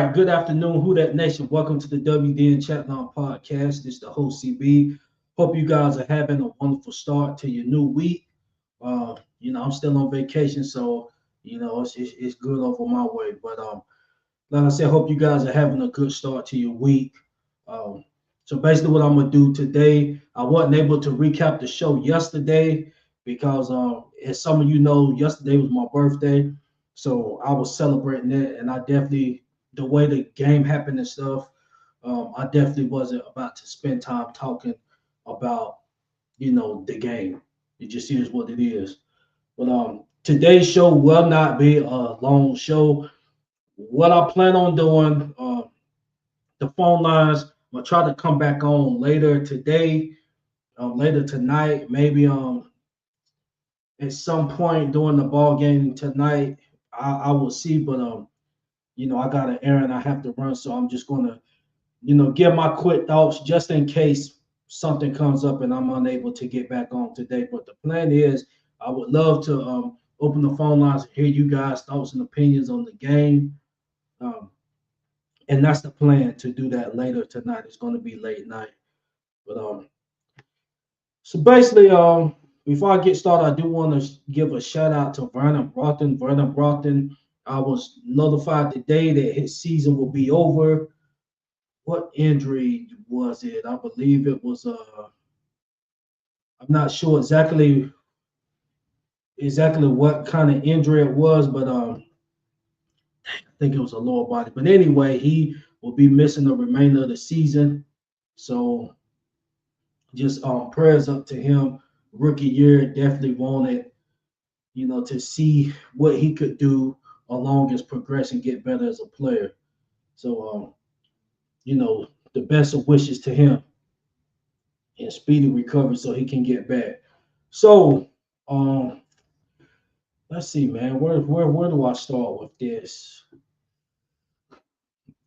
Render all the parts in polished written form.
right, good afternoon, Who That Nation. Welcome to the WDN Chatline podcast. This is the host CB. Hope you guys are having a wonderful start to your new week. I'm still on vacation, so it's good over my way. But like I said, hope you guys are having a good start to your week. Um, so basically, what I'm gonna do today, I wasn't able to recap the show yesterday because, as some of you know, yesterday was my birthday, so I was celebrating it, and I definitely the way the game happened and stuff, I definitely wasn't about to spend time talking about the game. It just is what it is. But today's show will not be a long show. What I plan on doing, the phone lines, I'm gonna try to come back on later today, later tonight, maybe at some point during the ball game tonight. I will see, but I got an errand I have to run, so I'm just gonna give my quick thoughts just in case something comes up and I'm unable to get back on today. But the plan is I would love to open the phone lines and hear you guys' thoughts and opinions on the game. Um, and that's the plan to do that later tonight. It's going to be late night. But so basically, before I get started, I do want to give a shout out to Vernon Broughton. Vernon Broughton, I was notified today that his season will be over. What injury was it? I believe it was I'm not sure exactly what kind of injury it was, but I think it was a lower body. But anyway, he will be missing the remainder of the season. So just prayers up to him. Rookie year, definitely wanted, to see what he could do along his progression, get better as a player. So the best of wishes to him and speedy recovery so he can get back. So um let's see, man. Where do I start with this?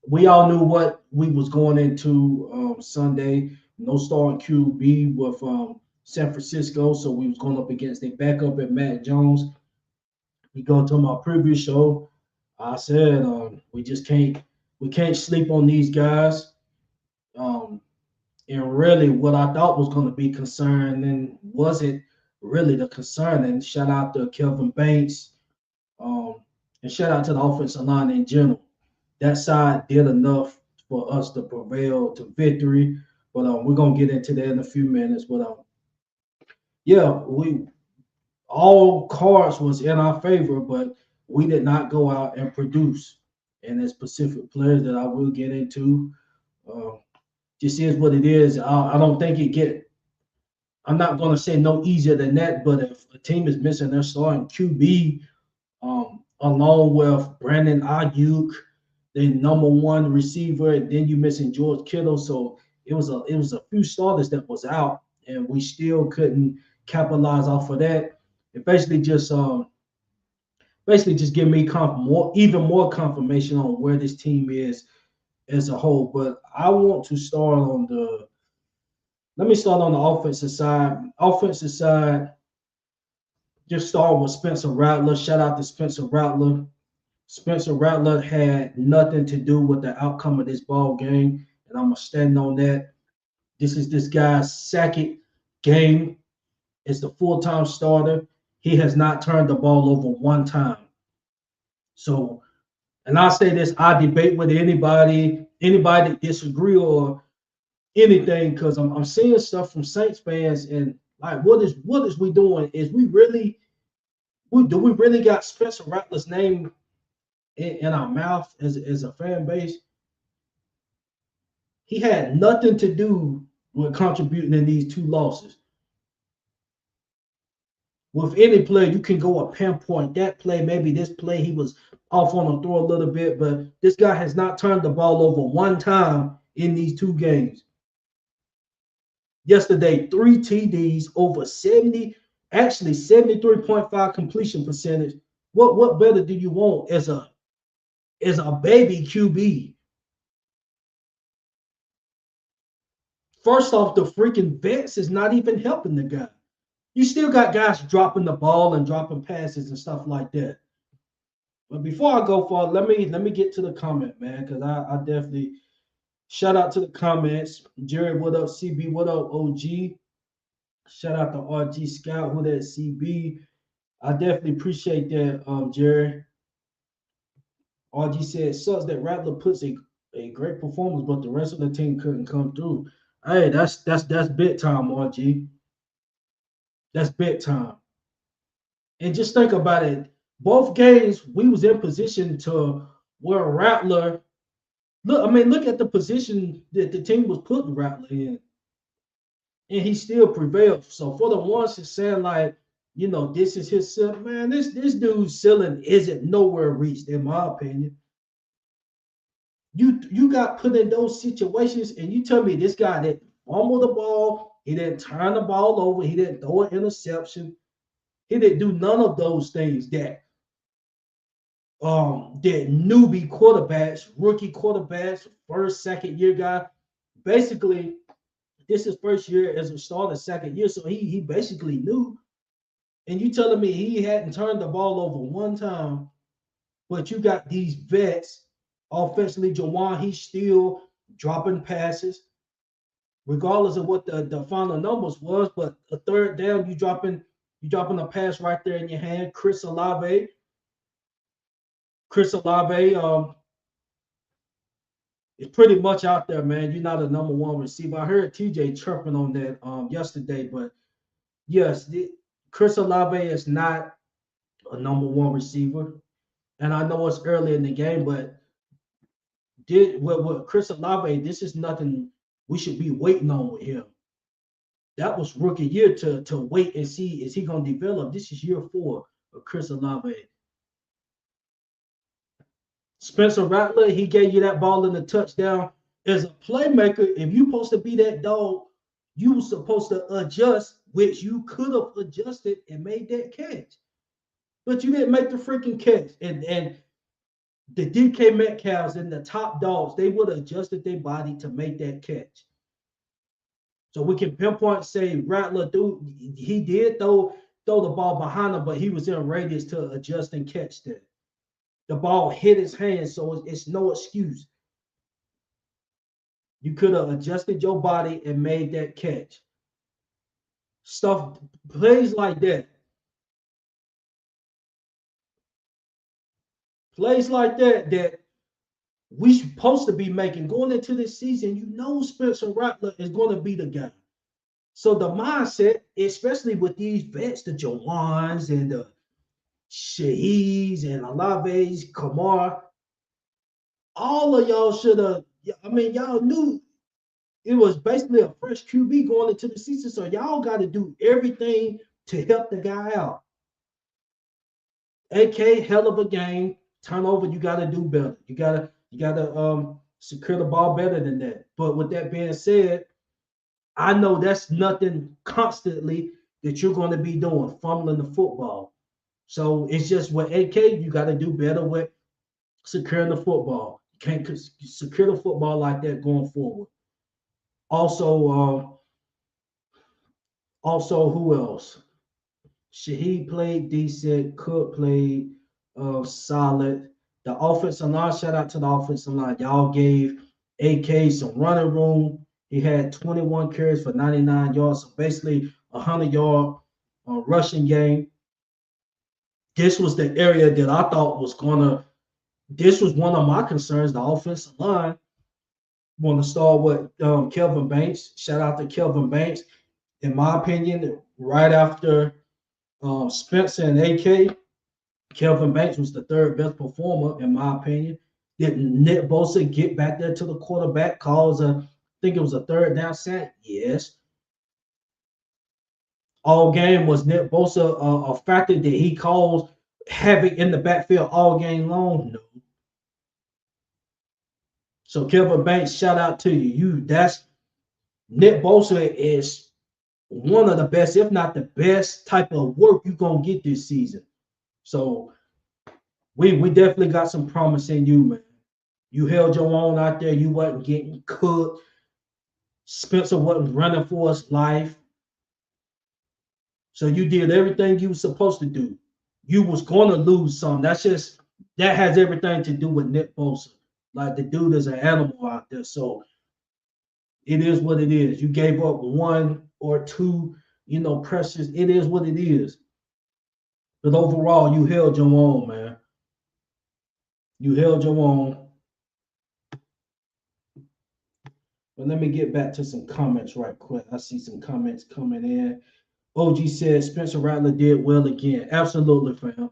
We all knew what we was going into Sunday. No starting QB with San Francisco, so we was going up against their backup at Matt Jones. We go to my previous show. I said we can't sleep on these guys. Um, and really, what I thought was going to be concerning wasn't really the concern. And shout out to Kelvin Banks, um, and shout out to the offensive line in general. That side did enough for us to prevail to victory. But we're gonna get into that in a few minutes. But yeah, we all cards was in our favor, but we did not go out and produce. And there's specific players that I will get into. Uh, just is what it is. I don't think it get. I'm not going to say no easier than that. But if a team is missing their starting QB, along with Brandon Ayuk, the number one receiver, and then you missing George Kittle. So it was a few starters that was out, and we still couldn't capitalize off of that. It basically just give me even more confirmation on where this team is as a whole. But I want to start on the let me start on the offensive side. Offensive side, just start with Spencer Rattler. Shout out to Spencer Rattler. Spencer Rattler had nothing to do with the outcome of this ball game, and I'm gonna stand on that. This is this guy's second game as the full-time starter. He has not turned the ball over one time. So, and I say this, I debate with anybody that disagree or anything, because I'm seeing stuff from Saints fans and like, what is we doing? Is we really do we really got Spencer Rattler's name in our mouth as a fan base? He had nothing to do with contributing in these two losses. With any player, you can go a pinpoint that play. Maybe this play he was off on a throw a little bit, but this guy has not turned the ball over one time in these two games. Yesterday, 3 TDs, over 70, actually 73.5 completion percentage. What better do you want as a baby QB? First off, the freaking vets is not even helping the guy. You still got guys dropping the ball and dropping passes and stuff like that. But before I go far, let me get to the comment, man, because I definitely shout out to the comments. Jerry, what up? CB, what up? OG. Shout out to RG Scout, who that CB. I definitely appreciate that, Jerry. RG said it sucks that Rattler puts a great performance, but the rest of the team couldn't come through. Hey, that's big time, RG. That's big time. And just think about it. Both games we was in position to where Rattler look. I mean, look at the position that the team was putting Rattler in, and he still prevailed. So for the ones that saying like, this is his ceiling, man. This dude's ceiling isn't nowhere reached, in my opinion. You got put in those situations, and you tell me this guy didn't fumble the ball, he didn't turn the ball over, he didn't throw an interception, he didn't do none of those things that newbie quarterbacks, rookie quarterbacks, first, second year guy. Basically, this is first year as a starter, second year, so he basically knew. And you telling me he hadn't turned the ball over one time, but you got these vets offensively. Jawan, he's still dropping passes, regardless of what the final numbers was. But a third down, you dropping a pass right there in your hand. Chris Olave, is pretty much out there, man. You're not a number one receiver. I heard TJ chirping on that yesterday, but yes, Chris Olave is not a number one receiver. And I know it's early in the game, but with Chris Olave, this is nothing we should be waiting on with him. That was rookie year to wait and see is he gonna develop. This is year 4 of Chris Olave. Spencer Rattler, he gave you that ball in the touchdown. As a playmaker, if you supposed to be that dog, you were supposed to adjust, which you could have adjusted and made that catch. But you didn't make the freaking catch. And the DK Metcalfs and the top dogs, they would have adjusted their body to make that catch. So we can pinpoint say Rattler, dude, he did throw the ball behind him, but he was in radius to adjust and catch that. The ball hit his hand, so it's no excuse. You could have adjusted your body and made that catch. Stuff plays like that. Plays like that we supposed to be making going into this season. Spencer Rattler is going to be the guy. So the mindset, especially with these vets, the Jawans and the Shaheeds and Alaves, Kamar, all of y'all should have. I mean, y'all knew it was basically a fresh QB going into the season, so y'all got to do everything to help the guy out. AK, hell of a game. Turnover, you got to do better. You gotta secure the ball better than that. But with that being said, I know that's nothing constantly that you're going to be doing, fumbling the football. So it's just with AK, you got to do better with securing the football. You can't secure the football like that going forward. Also, who else? Shaheed played decent. Cook played solid. The offensive line, shout out to the offensive line. Y'all gave AK some running room. He had 21 carries for 99 yards, so basically a 100-yard rushing game. This was the area that I thought was gonna. This was one of my concerns. The offensive line. Want to start with Kelvin Banks. Shout out to Kelvin Banks. In my opinion, right after Spencer and AK, Kelvin Banks was the third best performer, in my opinion. Did Nick Bosa get back there to the quarterback, I think it was a third down sack? Yes. All game was Nick Bosa a factor that he caused havoc in the backfield all game long? No. So Kelvin Banks, shout out to you. That's Nick Bosa is one of the best, if not the best type of work you're gonna get this season. So we definitely got some promise in you, man. You held your own out there. You wasn't getting cooked. Spencer wasn't running for his life. So you did everything you were supposed to do. You was going to lose some. That's just that has everything to do with Nick Bosa. Like the dude is an animal out there. So it is what it is. You gave up one or two, pressures. It is what it is. But overall, you held your own, man. You held your own. But let me get back to some comments right quick. I see some comments coming in. OG said Spencer Rattler did well again. Absolutely, fam.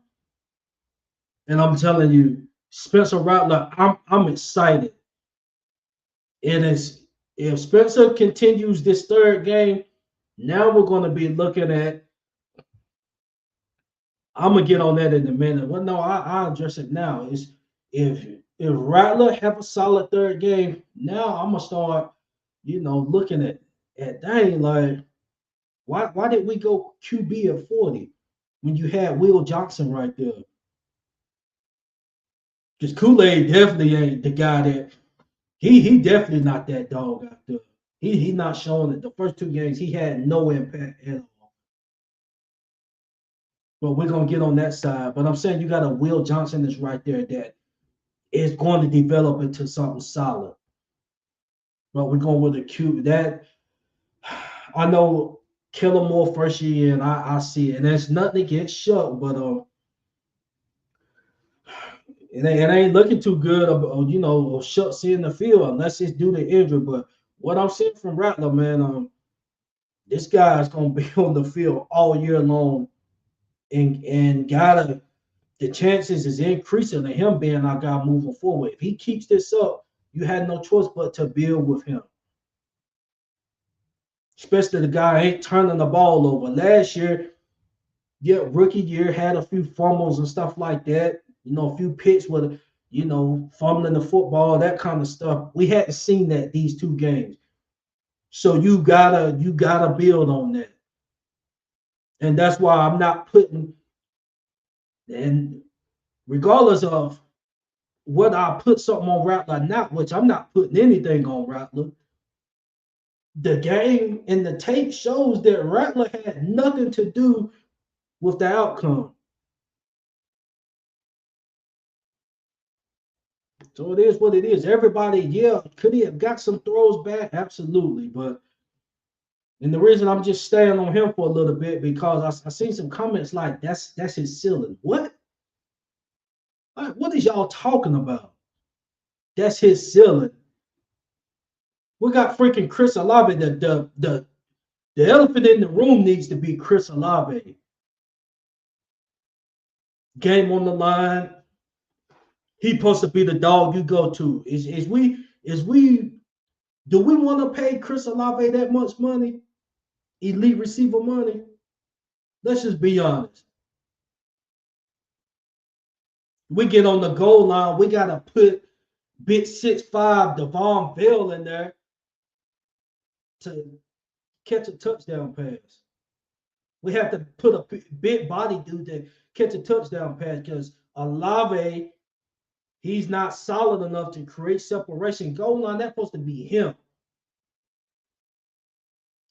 And I'm telling you, Spencer Rattler, I'm excited. It is if Spencer continues this third game, now we're going to be looking at. I'm gonna get on that in a minute. Well, no, I'll address it now. Is if Rattler have a solid third game, now I'm gonna start, looking at dang, like why did we go QB at 40 when you had Will Johnson right there? Because Kool-Aid definitely ain't the guy that he definitely not that dog out there. He not showing it. The first two games he had no impact at all. But we're gonna get on that side. But I'm saying you got a Will Johnson that's right there that is going to develop into something solid. But we're going with a Q that I know Killer Moore first year and I see it. And there's nothing against Shuck, but it ain't looking too good of Shuck seeing the field unless it's due to injury. But what I'm seeing from Rattler, man, this guy is gonna be on the field all year long and gotta the chances is increasing of him being our guy moving forward. If he keeps this up, you had no choice but to build with him. Especially the guy ain't turning the ball over. Last year, yeah, rookie year had a few fumbles and stuff like that. A few picks with, fumbling the football, that kind of stuff. We hadn't seen that these two games. So you gotta build on that. And that's why I'm not putting and regardless of whether I put something on Rattler or not, which I'm not putting anything on Rattler. The game and the tape shows that Rattler had nothing to do with the outcome. So it is what it is. Everybody, yeah, could he have got some throws back? Absolutely. But and the reason I'm just staying on him for a little bit because I seen some comments like that's his ceiling. What? What is y'all talking about? That's his ceiling. We got freaking Chris Olave. The elephant in the room needs to be Chris Olave. Game on the line. He supposed to be the dog you go to. Is we do we want to pay Chris Olave that much money? Elite receiver money? Let's just be honest. We get on the goal line, we gotta put big 6'5" Devon Bell in there to catch a touchdown pass. We have to put a big body dude to catch a touchdown pass because Olave, he's not solid enough to create separation. Goal line, that's supposed to be him.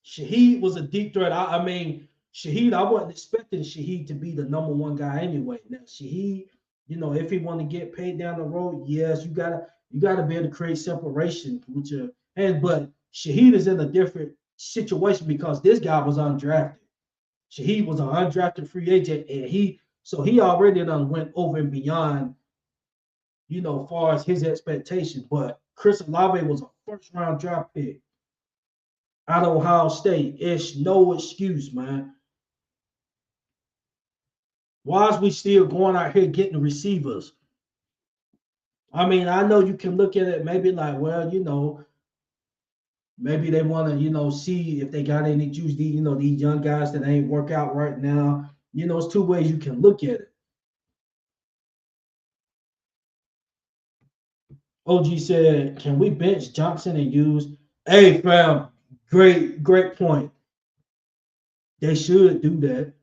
Shaheed was a deep threat. I mean, Shaheed, I wasn't expecting Shaheed to be the number one guy anyway. Now, Shaheed, if he want to get paid down the road, yes, you gotta be able to create separation with your hands. But Shaheed is in a different situation because this guy was undrafted. Shaheed was an undrafted free agent, and he already done went over and beyond, as far as his expectations. But Chris Olave was a first round draft pick out of Ohio State. It's no excuse, man. Why is we still going out here getting receivers? I mean, I know you can look at it maybe like, well, maybe they want to, see if they got any juice. These young guys that ain't work out right now. It's two ways you can look at it. OG said, "Can we bench Johnson and use?" Hey, fam, great point. They should do that.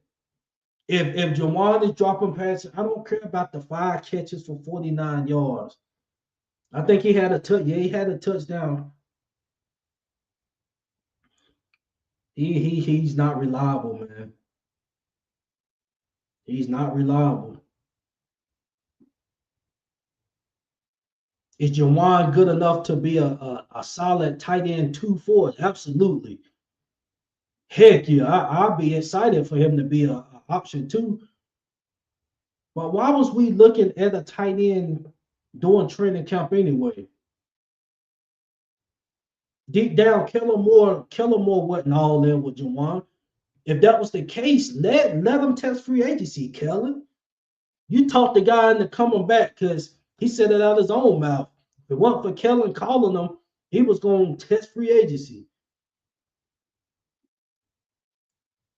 If Jawan is dropping passes, I don't care about the 5 catches for 49 yards. I think he had a touch. Yeah, he had a touchdown. He's not reliable, man. He's not reliable. Is Jawan good enough to be a solid tight end 2-4? Absolutely. Heck yeah, I'll be excited for him to be a option two. But why was we looking at a tight end during training camp anyway? Deep down, Kellen Moore wasn't all in with Jawan. If that was the case, let him test free agency, Kellen. You talked the guy into coming back because he said it out his own mouth. If it wasn't for Kellen calling him, he was going to test free agency.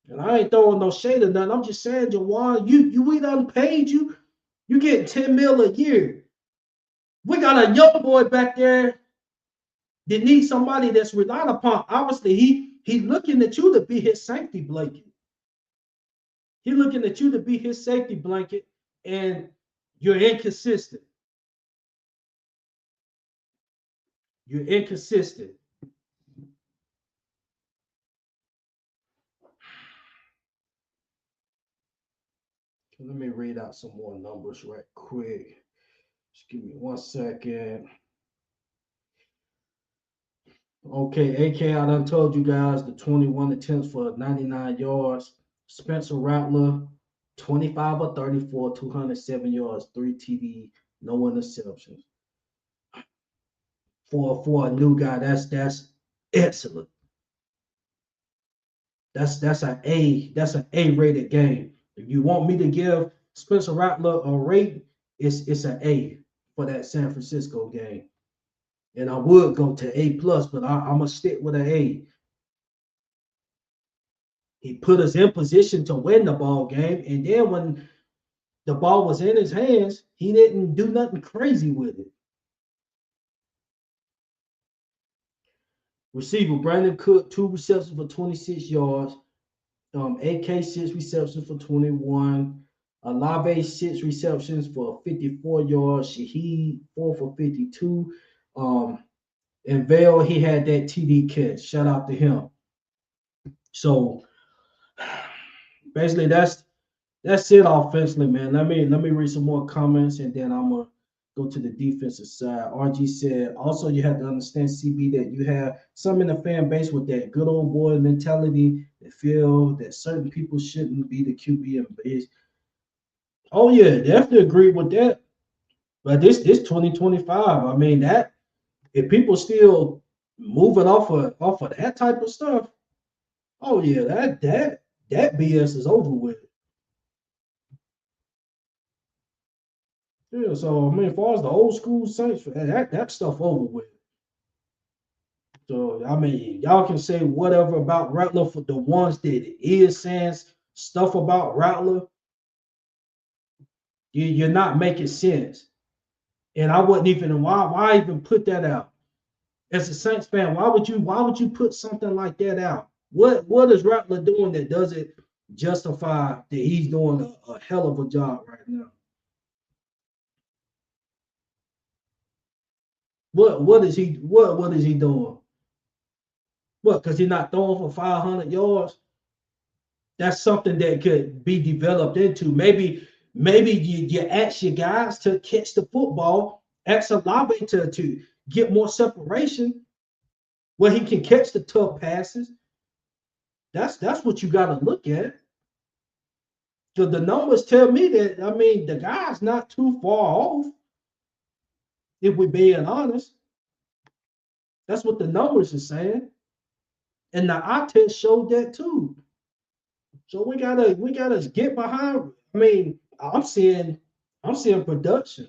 And I ain't throwing no shade or nothing. I'm just saying, Jawan, we done paid you. You get 10 mil a year. We got a young boy back there that needs somebody that's relied upon. Obviously, he's looking at you to be his safety blanket. He's looking at you to be his safety blanket, and you're inconsistent. You're inconsistent. Let me read out some more numbers right quick. Just give me 1 second. Okay, AK, I done told you guys the 21 attempts for 99 yards. Spencer Rattler, 25 or 34, 207 yards, 3 TD, no interceptions. For a new guy, that's excellent. That's an A rated game. If you want me to give Spencer Rattler a rate, it's an A for that San Francisco game. And I would go to A plus, but I'm gonna stick with an A. He put us in position to win the ball game, and then when the ball was in his hands, he didn't do nothing crazy with it. Receiver Brandon Cook, 2 receptions for 26 yards. AK 6 receptions for 21. Alave 6 receptions for 54 yards. Shaheed 4 for 52. And Vale, he had that TD catch. Shout out to him. So basically, that's it offensively, man. Let me read some more comments and then I'm gonna go to the defensive side. RG said, also you have to understand, CB, that you have some in the fan base with that good old boy mentality that feel that certain people shouldn't be the QB and base. Oh yeah, definitely agree with that. But this 2025, I mean that if people still moving off of that type of stuff, oh yeah, that BS is over with. Yeah, so I mean, as far as the old school Saints, that stuff over with. So I mean, y'all can say whatever about Rattler for the ones that is saying stuff about Rattler. You're not making sense. And I wouldn't even why even put that out as a Saints fan. Why would you put something like that out? What is Rattler doing that doesn't justify that he's doing a hell of a job right now? What is he doing? What? Because he's not throwing for 500 yards. That's something that could be developed into. Maybe you ask your guys to catch the football, ask Olave to get more separation where he can catch the tough passes. That's what you got to look at. So the numbers tell me that I mean the guy's not too far off. If we're being honest, that's what the numbers are saying, and the eye test showed that too. So we gotta get behind. I mean, I'm seeing production.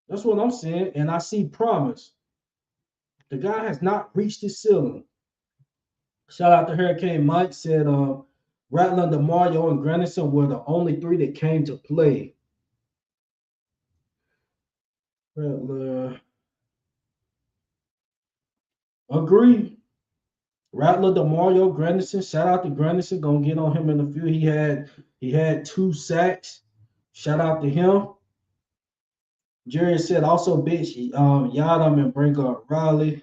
That's what I'm saying, and I see promise. The guy has not reached his ceiling. Shout out to Hurricane Mike said, Rattler, DeMario, and Granderson were the only three that came to play. Rattler, agree. Rattler, DeMario, Granderson. Shout out to Granderson. Gonna get on him in a few. He had 2 sacks. Shout out to him. Jerry said also bitch Yadam and bring up Riley.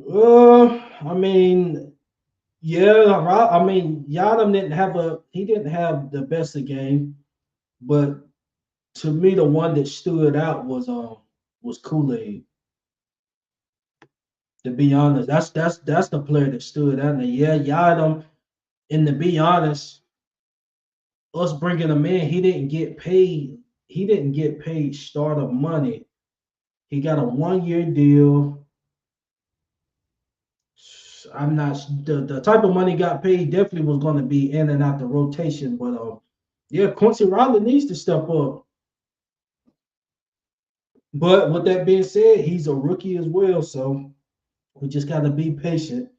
I mean, Yeah, right. I mean, Yadam didn't have the best of game, but to me, the one that stood out was Kool Aid. To be honest, that's the player that stood out. And yeah, Yadam. And to be honest, us bringing him in, he didn't get paid. He didn't get paid startup money. He got a 1 year deal. I'm not the type of money he got paid definitely was going to be in and out the rotation, but yeah, Quincy Riley needs to step up. But with that being said, he's a rookie as well, so we just got to be patient.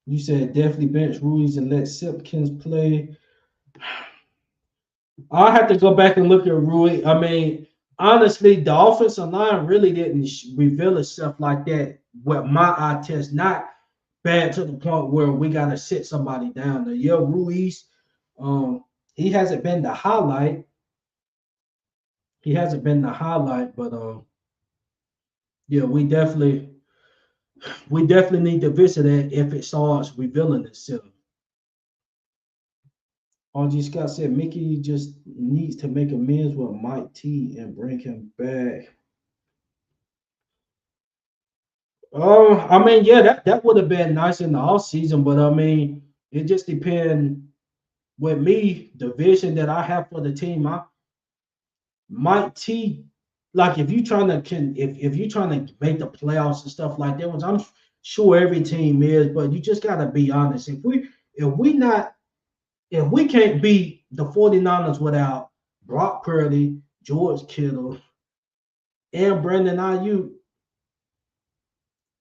You said definitely bench Ruiz and let Simpkins play. I'll have to go back and look at Rui. I mean, honestly, the offensive line really didn't reveal itself like that with my eye test. Not bad to the point where we got to sit somebody down. The yeah, Ruiz, he hasn't been the highlight. He hasn't been the highlight, but yeah, we definitely need to visit it if it starts revealing itself. RG Scott said Mickey just needs to make amends with Mike T and bring him back. I mean, yeah, that would have been nice in the off season, but I mean, it just depends with me, the vision that I have for the team. I Mike T, like if you trying to make the playoffs and stuff like that, which I'm sure every team is, but you just gotta be honest. If we can't beat the 49ers without Brock Purdy, George Kittle, and Brandon Ayuk,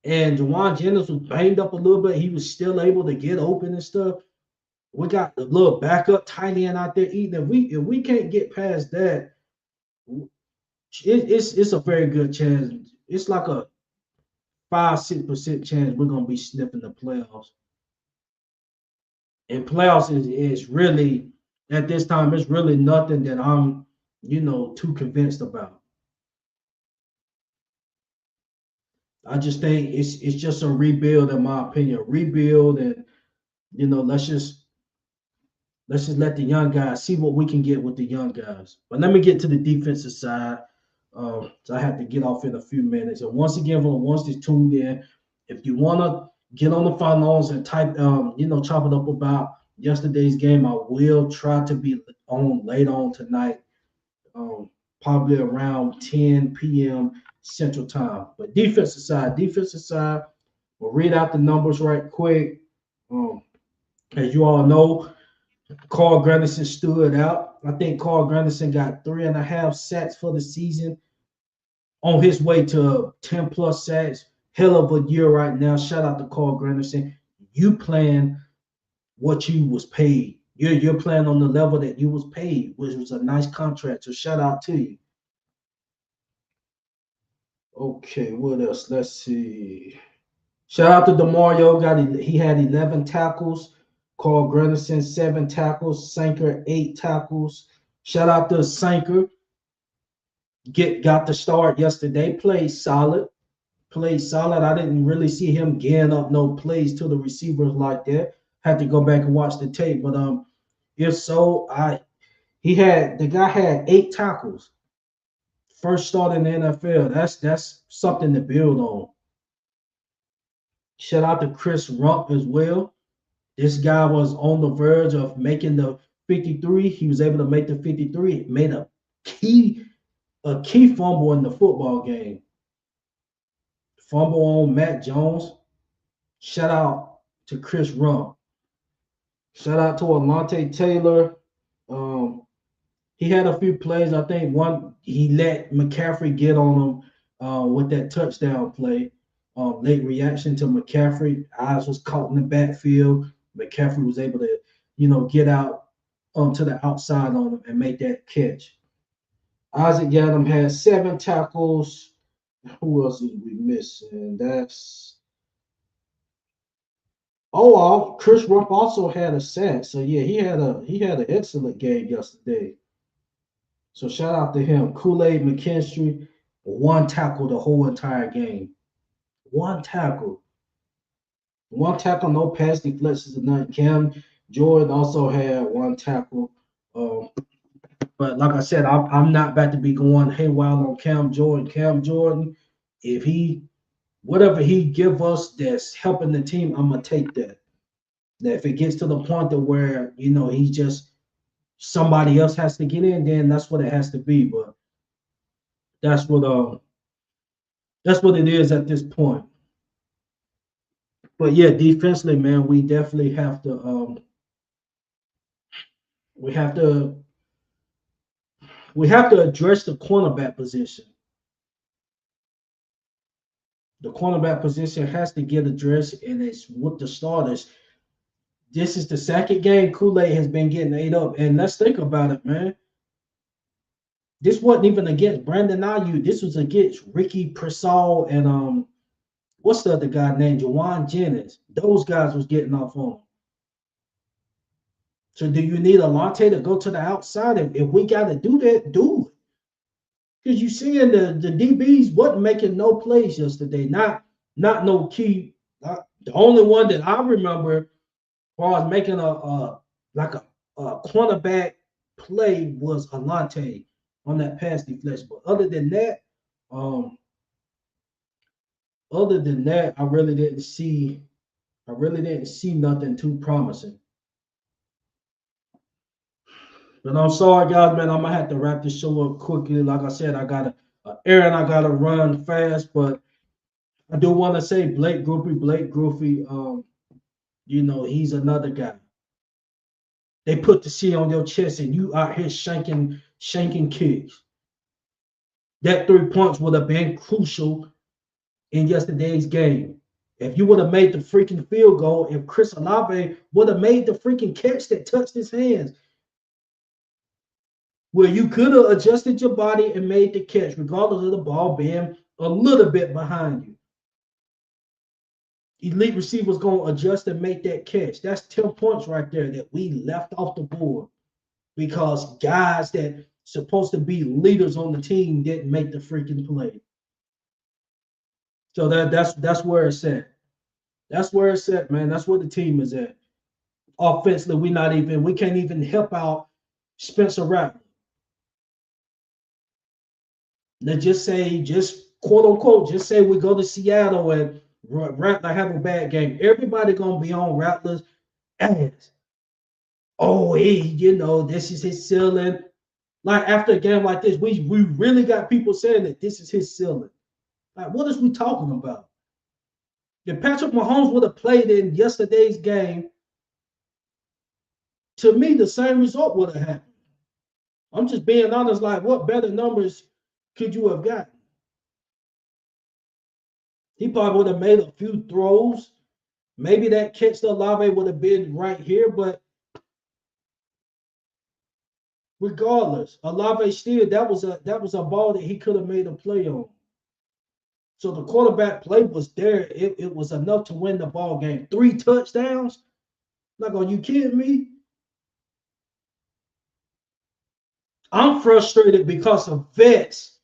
and Jawan Jennings was banged up a little bit, he was still able to get open and stuff. We got the little backup tight end out there eating. If we can't get past that, it's a very good chance. It's like a 5-6% chance we're gonna be sniffing the playoffs. And playoffs is really at this time it's really nothing that I'm too convinced about. I just think it's just a rebuild in my opinion, rebuild and let's just let the young guys see what we can get with the young guys. But let me get to the defensive side. So I have to get off in a few minutes. And once again, for the ones that tuned in, if you want to get on the phone lines and type, chop it up about yesterday's game, I will try to be on late on tonight, probably around 10 p.m. Central Time. But defensive side, we'll read out the numbers right quick. Um, as you all know, Carl Granderson stood out. I think Carl Granderson got 3.5 sacks for the season, on his way to 10 plus sacks. Hell of a year right now. Shout out to Carl Granderson. You playing what you was paid. You're playing on the level that you was paid, which was a nice contract. So shout out to you. Okay, what else? Let's see. Shout out to Demario. He had 11 tackles. Carl Granderson 7 tackles. Sanker 8 tackles. Shout out to Sanker. Got the start yesterday. Played solid. I didn't really see him getting up no plays to the receivers like that. Had to go back and watch the tape. But if so, the guy had 8 tackles. First start in the NFL. That's something to build on. Shout out to Chris Rump as well. This guy was on the verge of making the 53. He was able to make the 53. Made key a key fumble in the football game. Fumble on Matt Jones. Shout out to Chris Rump. Shout out to Alante Taylor. Um, he had a few plays. I think one he let McCaffrey get on him with that touchdown play. Late reaction to McCaffrey. Eyes was caught in the backfield. McCaffrey was able to, get out to the outside on him and make that catch. Isaac Yadam had 7 tackles. Who else did we miss? And that's Chris Rupp also had a sack. So yeah, he had an excellent game yesterday. So shout out to him. Kool-Aid McKinstry, 1 tackle the whole entire game. 1 tackle. One tackle, no pass deflections or nothing. Cam Jordan also had one tackle. Um, but like I said, I'm not about to be going haywire on Cam Jordan. Cam Jordan, if he whatever he give us that's helping the team, I'm gonna take that. That if it gets to the point to where he's just somebody else has to get in, then that's what it has to be. But that's what that's what it is at this point. But yeah, defensively, man, we definitely have to we have to we have to address the cornerback position. The cornerback position has to get addressed, and it's with the starters. This is the second game Kool-Aid has been getting ate up. And let's think about it, man. This wasn't even against Brandon Ayuk. This was against Ricky Pearsall and what's the other guy named Jawan Jennings. Those guys was getting off on him. So do you need Alante to go to the outside? If we got to do that, do it. Because you seeing the DBs wasn't making no plays yesterday. Not no key. The only one that I remember as far as making a cornerback play was Alante on that pass deflection. But um, other than that, I really didn't see nothing too promising. But I'm sorry, guys, man. I'm gonna have to wrap this show up quickly. Like I said, I got a errand I gotta run fast, but I do want to say Blake Groupie, he's another guy. They put the C on your chest and you out here shanking kicks. That 3 points would have been crucial in yesterday's game. If you would have made the freaking field goal, if Chris Olave would have made the freaking catch that touched his hands, where you could have adjusted your body and made the catch, regardless of the ball being a little bit behind you. Elite receivers going to adjust and make that catch. That's 10 points right there that we left off the board because guys that supposed to be leaders on the team didn't make the freaking play. So that's where it's at. That's where it's at, man. That's where the team is at. Offensively, we can't even help out Spencer Rattler. Let's just quote unquote, just say we go to Seattle and Rattler have a bad game. Everybody gonna be on Rattler's ass. Oh, this is his ceiling. Like after a game like this, we really got people saying that this is his ceiling. Like, what is we talking about? If Patrick Mahomes would have played in yesterday's game, to me, the same result would have happened. I'm just being honest, like, what better numbers could you have gotten? He probably would have made a few throws. Maybe that catch to Olave would have been right here, but regardless, Olave still that was a ball that he could have made a play on. So the quarterback play was there. It was enough to win the ball game. 3 touchdowns? Like, are you kidding me? I'm frustrated because the vets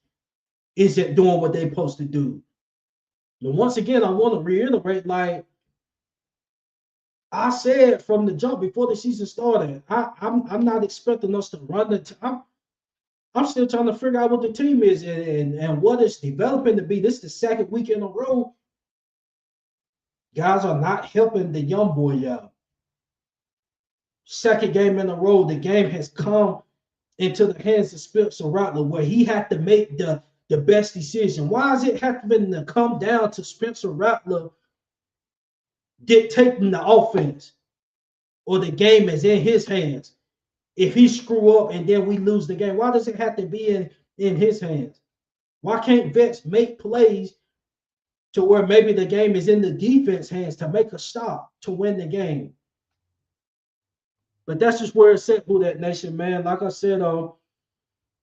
isn't doing what they're supposed to do. And once again, I want to reiterate, like I said from the jump before the season started, I'm not expecting us to run I'm still trying to figure out what the team is and what it's developing to be. This is the second week in a row. Guys are not helping the young boy out. Second game in a row, the game has come into the hands of Spencer Rattler where he had to make the best decision. Why is it having to come down to Spencer Rattler dictating the offense or the game is in his hands? If he screw up and then we lose the game, why does it have to be in his hands? Why can't vets make plays to where maybe the game is in the defense hands to make a stop to win the game? But that's just where it's at, Who That Nation, man. Like I said,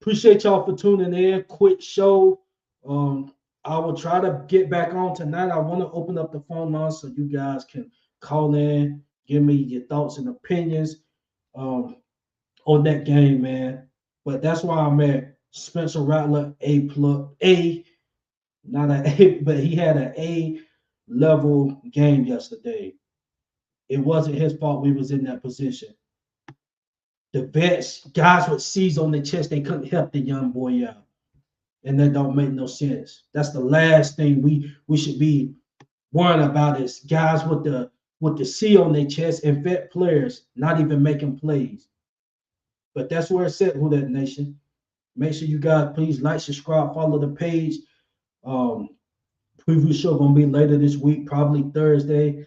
appreciate y'all for tuning in. Quick show. I will try to get back on tonight. I want to open up the phone line so you guys can call in, give me your thoughts and opinions on that game, man. But that's why I'm at Spencer Rattler A plus A, not an A, but he had an A level game yesterday. It wasn't his fault we was in that position. The vets, guys with C's on their chest, they couldn't help the young boy out. And that don't make no sense. That's the last thing we should be worrying about is guys with the C on their chest and vet players not even making plays. But that's where it's at, Who That Nation. Make sure you guys please like, subscribe, follow the page. Um, Preview show gonna be later this week, probably Thursday,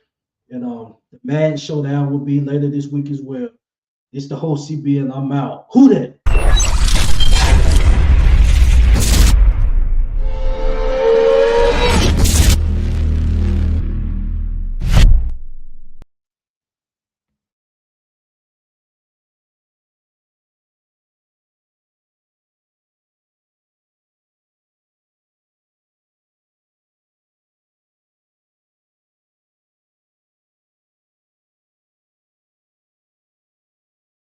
and the Madden Showdown will be later this week as well. It's the whole CB, and I'm out. Who that?